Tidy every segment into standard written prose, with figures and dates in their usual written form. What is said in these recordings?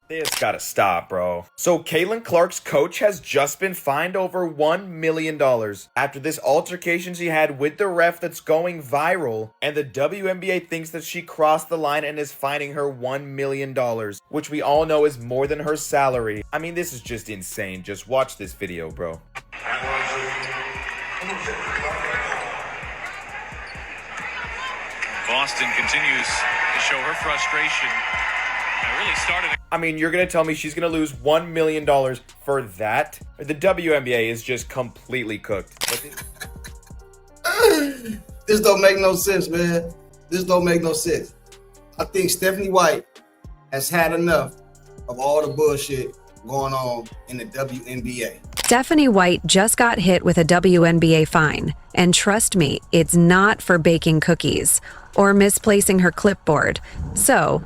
This gotta stop, bro. So Caitlin Clark's coach has just been fined over $1 million after this altercation she had with the ref that's going viral, and the WNBA thinks that she crossed the line and is fining her $1 million, which we all know is more than her salary. I mean, this is just insane. Just watch this video, bro. Boston continues to show her frustration. I mean, you're going to tell me she's going to lose $1 million for that? The WNBA is just completely cooked. This don't make no sense, man. This don't make no sense. I think Stephanie White has had enough of all the bullshit going on in the WNBA. Stephanie White just got hit with a WNBA fine. And trust me, it's not for baking cookies or misplacing her clipboard. So,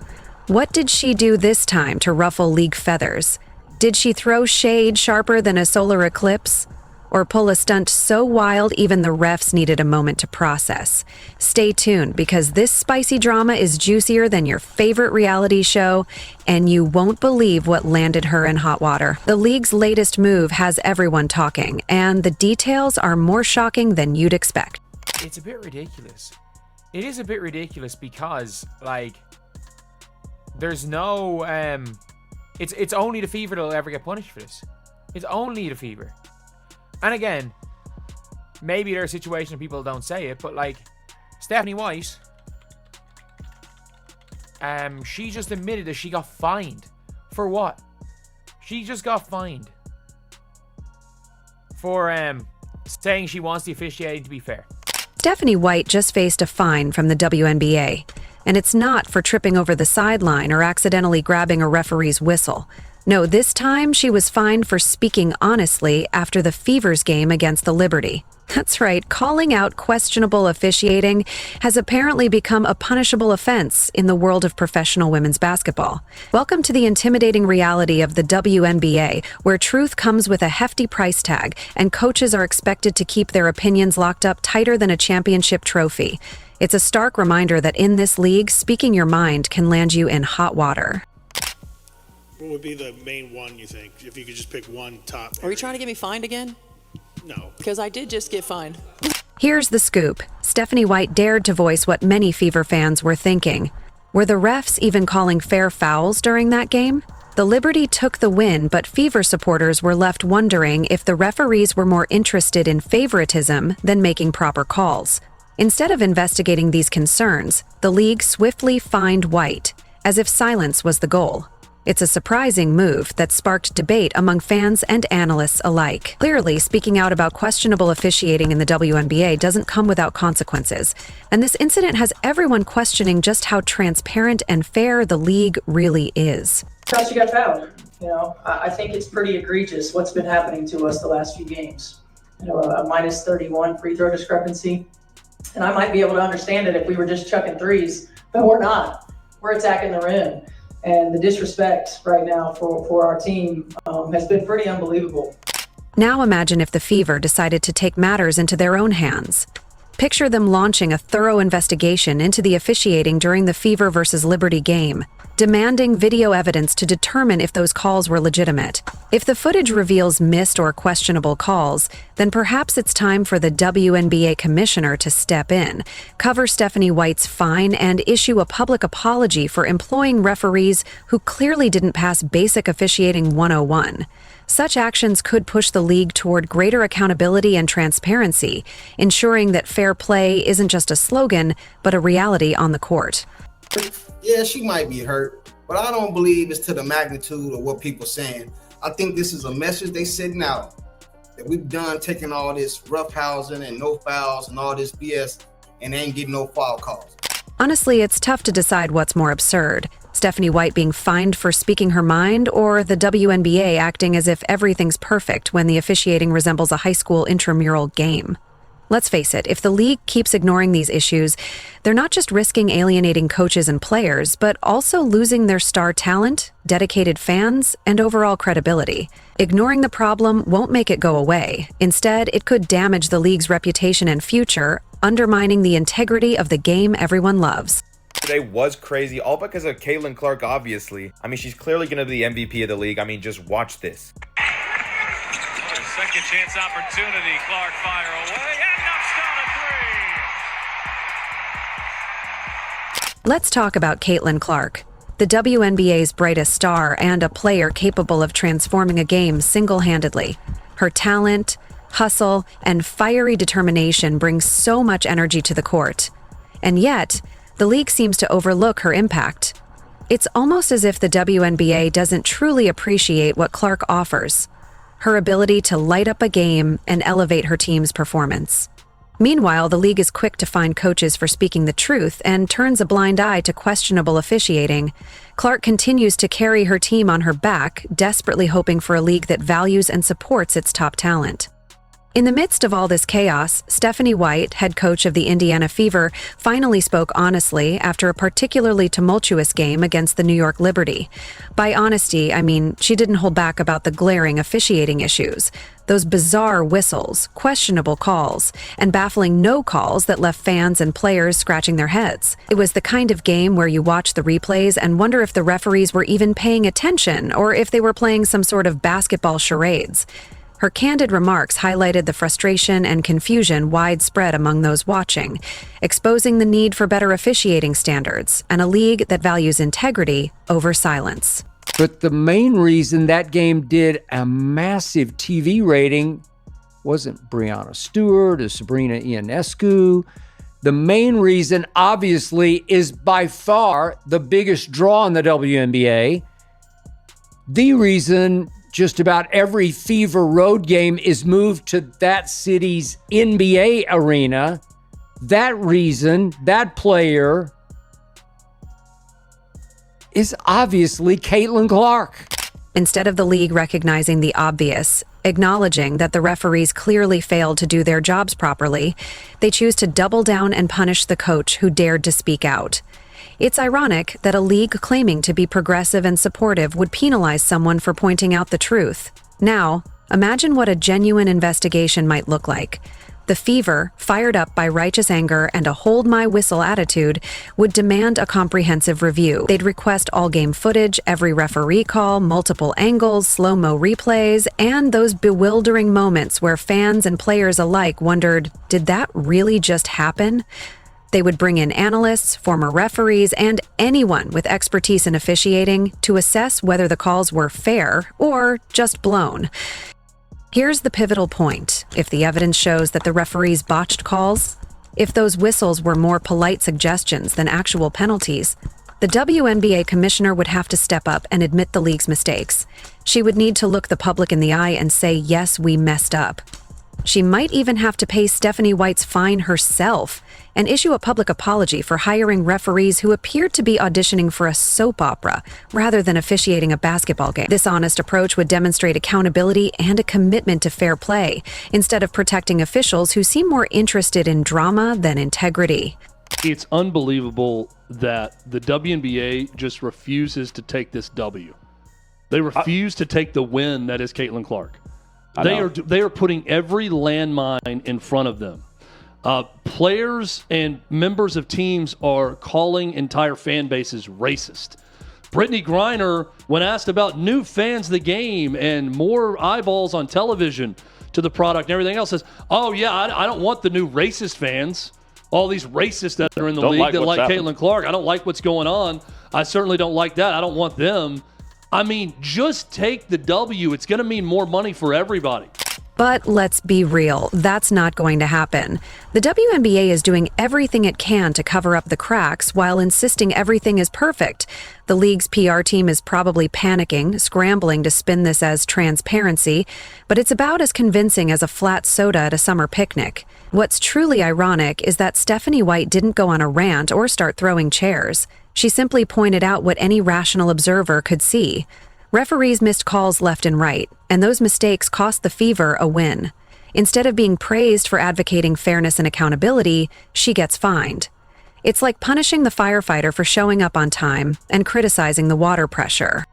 what did she do this time to ruffle league feathers? Did she throw shade sharper than a solar eclipse? Or pull a stunt so wild even the refs needed a moment to process? Stay tuned, because this spicy drama is juicier than your favorite reality show, and you won't believe what landed her in hot water. The league's latest move has everyone talking, and the details are more shocking than you'd expect. It's a bit ridiculous. It is a bit ridiculous because, like, there's no, it's only the Fever that'll ever get punished for this. It's only the Fever. And again, maybe there are situations where people don't say it, but like, Stephanie White, she just admitted that she got fined. For what? She just got fined for, saying she wants the officiating to be fair. Stephanie White just faced a fine from the WNBA. And it's not for tripping over the sideline or accidentally grabbing a referee's whistle. No, this time she was fined for speaking honestly after the Fever's game against the Liberty. That's right, calling out questionable officiating has apparently become a punishable offense in the world of professional women's basketball. Welcome to the intimidating reality of the WNBA, where truth comes with a hefty price tag and coaches are expected to keep their opinions locked up tighter than a championship trophy. It's a stark reminder that in this league, speaking your mind can land you in hot water. What would be the main one, you think, if you could just pick one top area? Are you trying to get me fined again? No. Because I did just get fined. Here's the scoop. Stephanie White dared to voice what many Fever fans were thinking. Were the refs even calling fair fouls during that game? The Liberty took the win, but Fever supporters were left wondering if the referees were more interested in favoritism than making proper calls. Instead of investigating these concerns, the league swiftly fined White, as if silence was the goal. It's a surprising move that sparked debate among fans and analysts alike. Clearly, speaking out about questionable officiating in the WNBA doesn't come without consequences, and this incident has everyone questioning just how transparent and fair the league really is. How she got fouled. I think it's pretty egregious what's been happening to us the last few games. A minus 31 free throw discrepancy. And I might be able to understand it if we were just chucking threes, but we're not. We're attacking the rim. And the disrespect right now for our team has been pretty unbelievable. Now imagine if the Fever decided to take matters into their own hands. Picture them launching a thorough investigation into the officiating during the Fever versus Liberty game, demanding video evidence to determine if those calls were legitimate. If the footage reveals missed or questionable calls, then perhaps it's time for the WNBA commissioner to step in, cover Stephanie White's fine, and issue a public apology for employing referees who clearly didn't pass basic officiating 101. Such actions could push the league toward greater accountability and transparency, ensuring that fair play isn't just a slogan, but a reality on the court. Yeah, she might be hurt, but I don't believe it's to the magnitude of what people saying. I think this is a message they sending out, that we've done taking all this roughhousing and no fouls and all this BS and ain't getting no foul calls. Honestly, it's tough to decide what's more absurd. Stephanie White being fined for speaking her mind, or the WNBA acting as if everything's perfect when the officiating resembles a high school intramural game. Let's face it, if the league keeps ignoring these issues, they're not just risking alienating coaches and players, but also losing their star talent, dedicated fans, and overall credibility. Ignoring the problem won't make it go away. Instead, it could damage the league's reputation and future, undermining the integrity of the game everyone loves. today was crazy, all because of Caitlin Clark, obviously. I mean, she's clearly going to be the MVP of the league. I mean, just watch this. Second chance opportunity. Clark fire away and knocks down a three. Let's talk about Caitlin Clark, the WNBA's brightest star and a player capable of transforming a game single-handedly. Her talent, hustle, and fiery determination bring so much energy to the court. And yet, the league seems to overlook her impact. It's almost as if the WNBA doesn't truly appreciate what Clark offers, her ability to light up a game and elevate her team's performance. Meanwhile, the league is quick to find coaches for speaking the truth and turns a blind eye to questionable officiating. Clark continues to carry her team on her back, desperately hoping for a league that values and supports its top talent. In the midst of all this chaos, Stephanie White, head coach of the Indiana Fever, finally spoke honestly after a particularly tumultuous game against the New York Liberty. By honesty, I mean she didn't hold back about the glaring officiating issues, those bizarre whistles, questionable calls, and baffling no calls that left fans and players scratching their heads. It was the kind of game where you watch the replays and wonder if the referees were even paying attention or if they were playing some sort of basketball charades. Her candid remarks highlighted the frustration and confusion widespread among those watching, exposing the need for better officiating standards and a league that values integrity over silence. But the main reason that game did a massive TV rating wasn't Breanna Stewart or Sabrina Ionescu. The main reason, obviously, is by far the biggest draw in the WNBA. The reason just about every Fever road game is moved to that city's NBA arena. That reason, that player is obviously Caitlin Clark. Instead of the league recognizing the obvious, acknowledging that the referees clearly failed to do their jobs properly, they choose to double down and punish the coach who dared to speak out. It's ironic that a league claiming to be progressive and supportive would penalize someone for pointing out the truth. Now, imagine what a genuine investigation might look like. The Fever, fired up by righteous anger and a hold-my-whistle attitude, would demand a comprehensive review. They'd request all-game footage, every referee call, multiple angles, slow-mo replays, and those bewildering moments where fans and players alike wondered, did that really just happen? They would bring in analysts, former referees, and anyone with expertise in officiating to assess whether the calls were fair or just blown. Here's the pivotal point. If the evidence shows that the referees botched calls, if those whistles were more polite suggestions than actual penalties, the WNBA commissioner would have to step up and admit the league's mistakes. She would need to look the public in the eye and say, yes, we messed up. She might even have to pay Stephanie White's fine herself and issue a public apology for hiring referees who appeared to be auditioning for a soap opera rather than officiating a basketball game. This honest approach would demonstrate accountability and a commitment to fair play, instead of protecting officials who seem more interested in drama than integrity. It's unbelievable that the WNBA just refuses to take this W. They refuse to take the win that is Caitlin Clark. They are putting every landmine in front of them. Players and members of teams are calling entire fan bases racist. Brittany Griner, when asked about new fans of the game and more eyeballs on television to the product and everything else, says, oh, yeah, I don't want the new racist fans, all these racists that are in the league that like Caitlin Clark. I don't like what's going on. I certainly don't like that. I don't want them. I mean, just take the W. It's going to mean more money for everybody. But let's be real, that's not going to happen. The WNBA is doing everything it can to cover up the cracks while insisting everything is perfect. The league's PR team is probably panicking, scrambling to spin this as transparency, but it's about as convincing as a flat soda at a summer picnic. What's truly ironic is that Stephanie White didn't go on a rant or start throwing chairs. She simply pointed out what any rational observer could see. Referees missed calls left and right, and those mistakes cost the Fever a win. Instead of being praised for advocating fairness and accountability, she gets fined. It's like punishing the firefighter for showing up on time and criticizing the water pressure.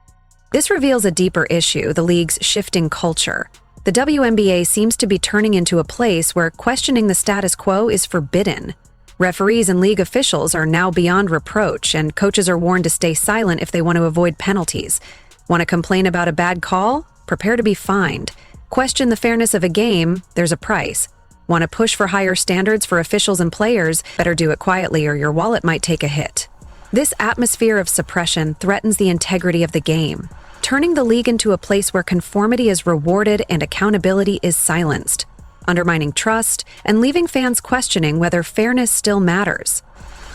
This reveals a deeper issue, the league's shifting culture. The WNBA seems to be turning into a place where questioning the status quo is forbidden. Referees and league officials are now beyond reproach, and coaches are warned to stay silent if they want to avoid penalties. Want to complain about a bad call? Prepare to be fined. Question the fairness of a game? There's a price. Want to push for higher standards for officials and players? Better do it quietly or your wallet might take a hit. This atmosphere of suppression threatens the integrity of the game, turning the league into a place where conformity is rewarded and accountability is silenced, undermining trust and leaving fans questioning whether fairness still matters.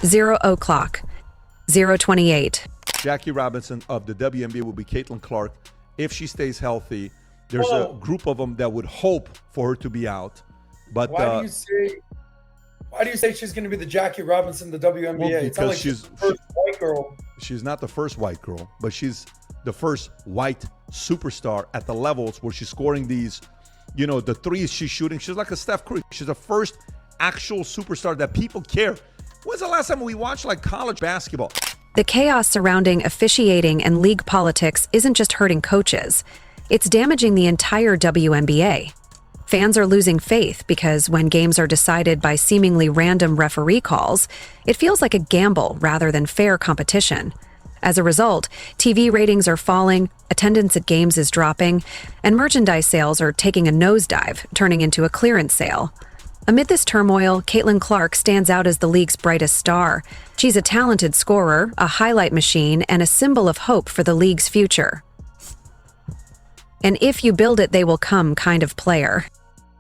0 o'clock, 0:28. Jackie Robinson of the WNBA will be Caitlin Clark if she stays healthy. There's a group of them that would hope for her to be out. But why do you say she's going to be the Jackie Robinson of the WNBA? Well, it's not like she's the first white girl. She's not the first white girl, but she's the first white superstar at the levels where she's scoring these, the threes she's shooting. She's like a Steph Curry. She's the first actual superstar that people care. When's the last time we watched like college basketball? The chaos surrounding officiating and league politics isn't just hurting coaches. It's damaging the entire WNBA. Fans are losing faith because when games are decided by seemingly random referee calls, it feels like a gamble rather than fair competition. As a result, TV ratings are falling, attendance at games is dropping, and merchandise sales are taking a nosedive, turning into a clearance sale. Amid this turmoil, Caitlin Clark stands out as the league's brightest star. She's a talented scorer, a highlight machine, and a symbol of hope for the league's future. An if you build it, they will come kind of player.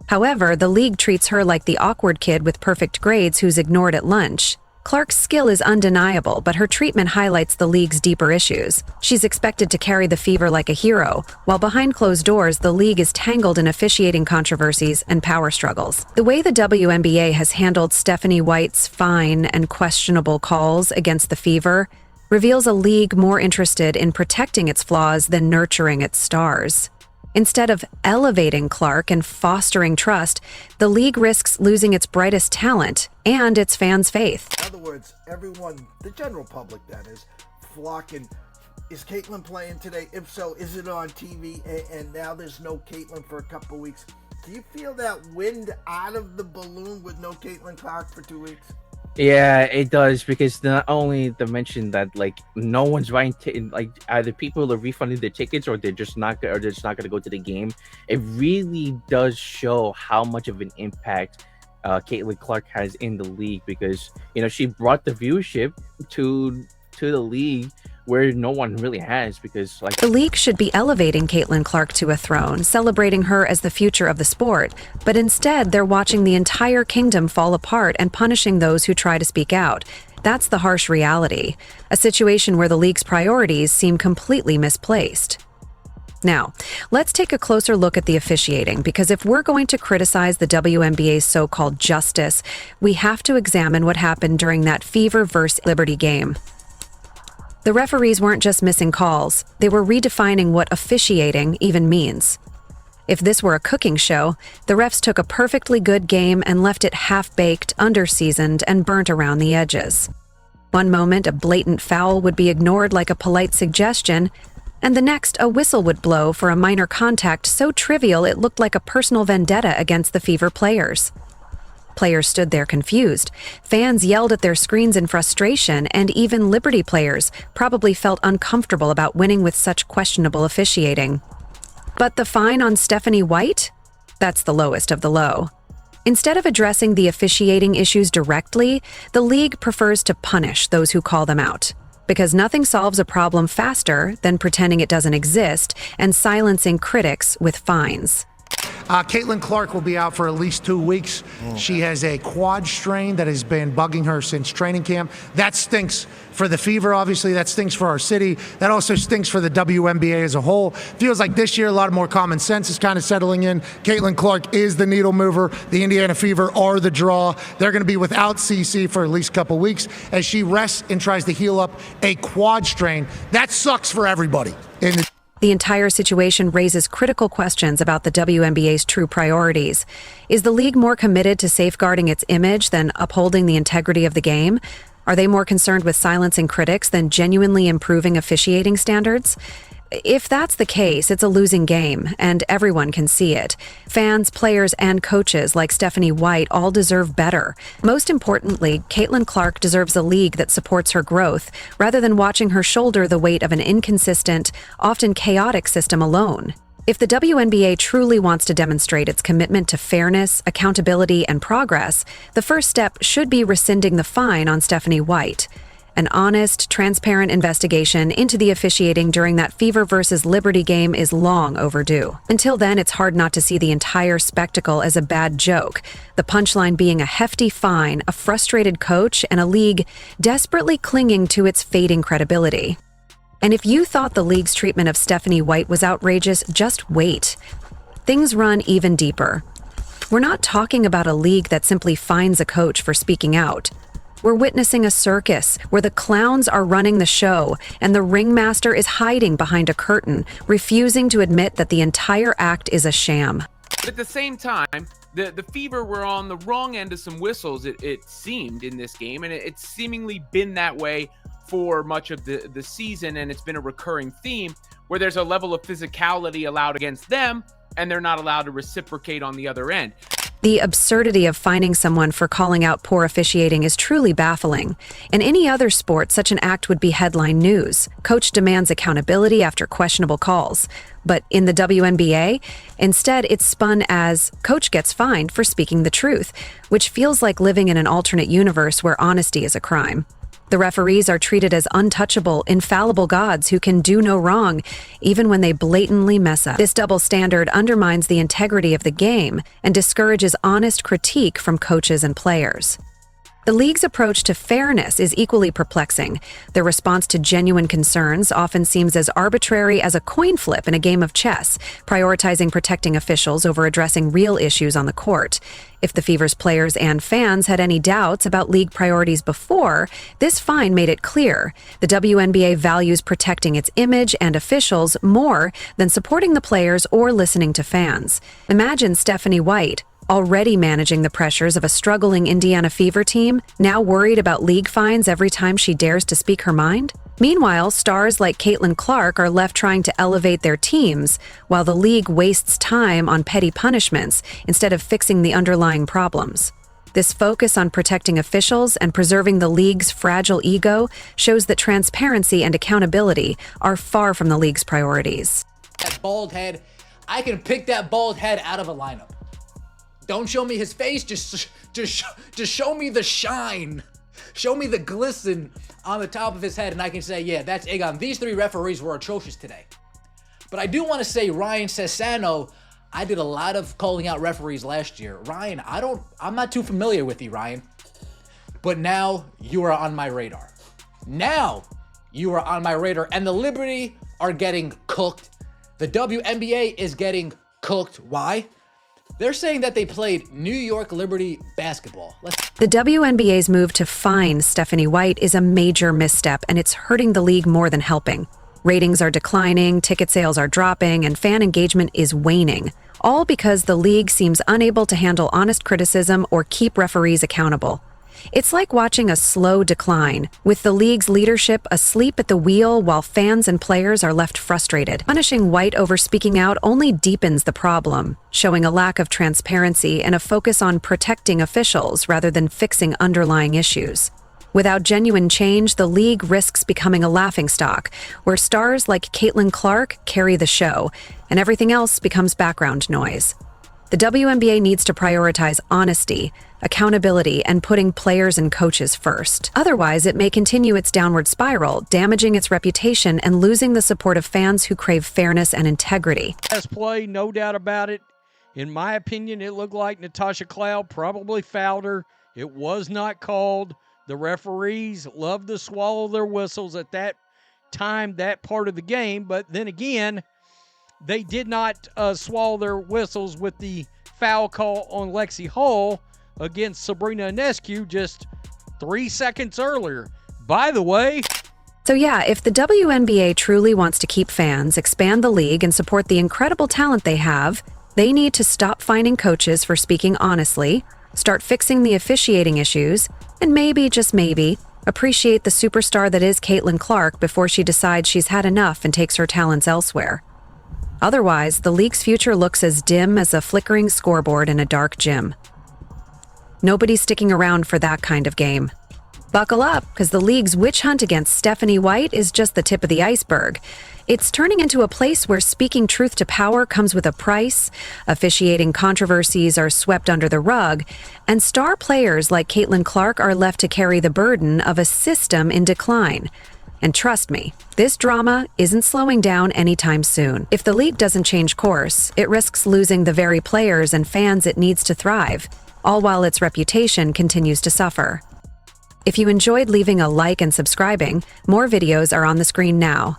However, the league treats her like the awkward kid with perfect grades who's ignored at lunch. Clark's skill is undeniable, but her treatment highlights the league's deeper issues. She's expected to carry the fever like a hero, while behind closed doors, the league is tangled in officiating controversies and power struggles. The way the WNBA has handled Stephanie White's fine and questionable calls against the Fever reveals a league more interested in protecting its flaws than nurturing its stars. Instead of elevating Clark and fostering trust, the league risks losing its brightest talent and its fans' faith. In other words, everyone, the general public that is, flocking. Is Caitlin playing today? If so, is it on TV? And now there's no Caitlin for a couple weeks. Do you feel that wind out of the balloon with no Caitlin Clark for 2 weeks? Yeah, it does, because not only to mention that no one's buying either people are refunding their tickets or they're just not going to go to the game. It really does show how much of an impact Caitlin Clark has in the league, because she brought the viewership to the league where no one really has, because the league should be elevating Caitlin Clark to a throne, celebrating her as the future of the sport, but instead they're watching the entire kingdom fall apart and punishing those who try to speak out. That's the harsh reality, a situation where the league's priorities seem completely misplaced. Now, let's take a closer look at the officiating, because if we're going to criticize the WNBA's so-called justice, we have to examine what happened during that Fever vs. Liberty game. The referees weren't just missing calls, they were redefining what officiating even means. If this were a cooking show, the refs took a perfectly good game and left it half-baked, under-seasoned, and burnt around the edges. One moment, a blatant foul would be ignored like a polite suggestion, and the next, a whistle would blow for a minor contact so trivial it looked like a personal vendetta against the Fever players. Players stood there confused. Fans yelled at their screens in frustration, and even Liberty players probably felt uncomfortable about winning with such questionable officiating. But the fine on Stephanie White? That's the lowest of the low. Instead of addressing the officiating issues directly, the league prefers to punish those who call them out. Because nothing solves a problem faster than pretending it doesn't exist and silencing critics with fines. Caitlin Clark will be out for at least 2 weeks. She has a quad strain that has been bugging her since training camp. That stinks for the Fever, obviously. That stinks for our city. That also stinks for the WNBA as a whole. Feels like this year a lot more common sense is kind of settling in. Caitlin Clark is the needle mover. The Indiana Fever are the draw. They're going to be without CC for at least a couple weeks as she rests and tries to heal up a quad strain. That sucks for everybody. The entire situation raises critical questions about the WNBA's true priorities. Is the league more committed to safeguarding its image than upholding the integrity of the game? Are they more concerned with silencing critics than genuinely improving officiating standards? If that's the case, it's a losing game, and everyone can see it. Fans, players, and coaches like Stephanie White all deserve better. Most importantly, Caitlin Clark deserves a league that supports her growth, rather than watching her shoulder the weight of an inconsistent, often chaotic system alone. If the WNBA truly wants to demonstrate its commitment to fairness, accountability, and progress, the first step should be rescinding the fine on Stephanie White. An honest, transparent investigation into the officiating during that Fever versus Liberty game is long overdue. Until then, it's hard not to see the entire spectacle as a bad joke, the punchline being a hefty fine, a frustrated coach, and a league desperately clinging to its fading credibility. And if you thought the league's treatment of Stephanie White was outrageous, just wait. Things run even deeper. We're not talking about a league that simply fines a coach for speaking out. We're witnessing a circus where the clowns are running the show and the ringmaster is hiding behind a curtain, refusing to admit that the entire act is a sham. But at the same time, the Fever were on the wrong end of some whistles, it seemed, in this game, and it's seemingly been that way for much of the season, and it's been a recurring theme where there's a level of physicality allowed against them, and they're not allowed to reciprocate on the other end. The absurdity of fining someone for calling out poor officiating is truly baffling. In any other sport, such an act would be headline news. Coach demands accountability after questionable calls. But in the WNBA, instead it's spun as coach gets fined for speaking the truth, which feels like living in an alternate universe where honesty is a crime. The referees are treated as untouchable, infallible gods who can do no wrong, even when they blatantly mess up. This double standard undermines the integrity of the game and discourages honest critique from coaches and players. The league's approach to fairness is equally perplexing. Their response to genuine concerns often seems as arbitrary as a coin flip in a game of chess, prioritizing protecting officials over addressing real issues on the court. If the Fever's players and fans had any doubts about league priorities before, this fine made it clear. The WNBA values protecting its image and officials more than supporting the players or listening to fans. Imagine Stephanie White, already managing the pressures of a struggling Indiana Fever team, now worried about league fines every time she dares to speak her mind? Meanwhile, stars like Caitlin Clark are left trying to elevate their teams, while the league wastes time on petty punishments instead of fixing the underlying problems. This focus on protecting officials and preserving the league's fragile ego shows that transparency and accountability are far from the league's priorities. That bald head, I can pick that bald head out of a lineup. Don't show me his face, just show me the shine. Show me the glisten on the top of his head, and I can say, yeah, that's Egon. These three referees were atrocious today. But I do want to say, Ryan Sassano, I did a lot of calling out referees last year. Ryan, I'm not too familiar with you, Ryan. But now you are on my radar. Now you are on my radar, and the Liberty are getting cooked. The WNBA is getting cooked. Why? They're saying that they played New York Liberty basketball. The WNBA's move to fine Stephanie White is a major misstep, and it's hurting the league more than helping. Ratings are declining, ticket sales are dropping, and fan engagement is waning. All because the league seems unable to handle honest criticism or keep referees accountable. It's like watching a slow decline, with the league's leadership asleep at the wheel while fans and players are left frustrated. Punishing White over speaking out only deepens the problem, showing a lack of transparency and a focus on protecting officials rather than fixing underlying issues. Without genuine change, the league risks becoming a laughingstock, where stars like Caitlin Clark carry the show, and everything else becomes background noise. The WNBA needs to prioritize honesty, accountability, and putting players and coaches first. Otherwise, it may continue its downward spiral, damaging its reputation and losing the support of fans who crave fairness and integrity. Last play, no doubt about it. In my opinion, it looked like Natasha Cloud probably fouled her. It was not called. The referees love to swallow their whistles at that time, that part of the game. But then again, they did not swallow their whistles with the foul call on Lexi Hall against Sabrina Ionescu just 3 seconds earlier. By the way... So yeah, if the WNBA truly wants to keep fans, expand the league, and support the incredible talent they have, they need to stop fining coaches for speaking honestly, start fixing the officiating issues, and maybe, just maybe, Appreciate the superstar that is Caitlin Clark before she decides she's had enough and takes her talents elsewhere. Otherwise, the league's future looks as dim as a flickering scoreboard in a dark gym. Nobody's sticking around for that kind of game. Buckle up, because the league's witch hunt against Stephanie White is just the tip of the iceberg. It's turning into a place where speaking truth to power comes with a price, officiating controversies are swept under the rug, and star players like Caitlin Clark are left to carry the burden of a system in decline. And trust me, this drama isn't slowing down anytime soon. If the league doesn't change course, it risks losing the very players and fans it needs to thrive, all while its reputation continues to suffer. If you enjoyed leaving a like and subscribing, more videos are on the screen now.